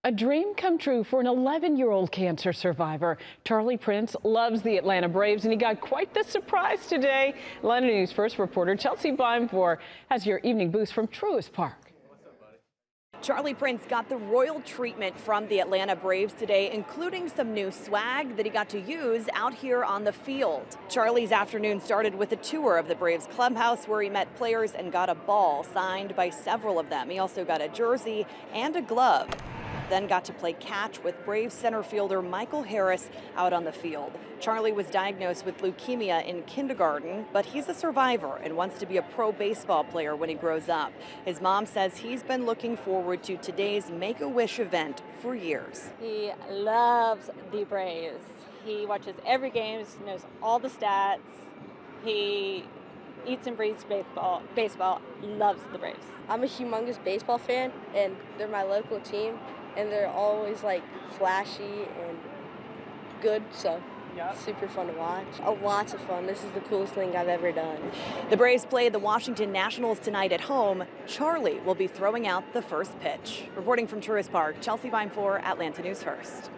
A dream come true for an 11-year-old cancer survivor. Charlie Prince loves the Atlanta Braves, and he got quite the surprise today. Atlanta News First reporter Chelsea Beimfohr has your evening boost from Truist Park. Charlie Prince got the royal treatment from the Atlanta Braves today, including some new swag that he got to use out here on the field. Charlie's afternoon started with a tour of the Braves clubhouse where he met players and got a ball signed by several of them. He also got a jersey and a glove. Then got to play catch with Braves center fielder Michael Harris out on the field. Charlie was diagnosed with leukemia in kindergarten, but he's a survivor and wants to be a pro baseball player when he grows up. His mom says he's been looking forward to today's Make-A-Wish event for years. He loves the Braves. He watches every game, knows all the stats. He eats and breathes baseball, loves the Braves. I'm a humongous baseball fan, and they're my local team, and they're always like flashy and good, so super fun to watch. Lots of fun. This is the coolest thing I've ever done. The Braves play the Washington Nationals tonight at home. Charlie will be throwing out the first pitch. Reporting from Truist Park, Chelsea Beimfohr, Atlanta News First.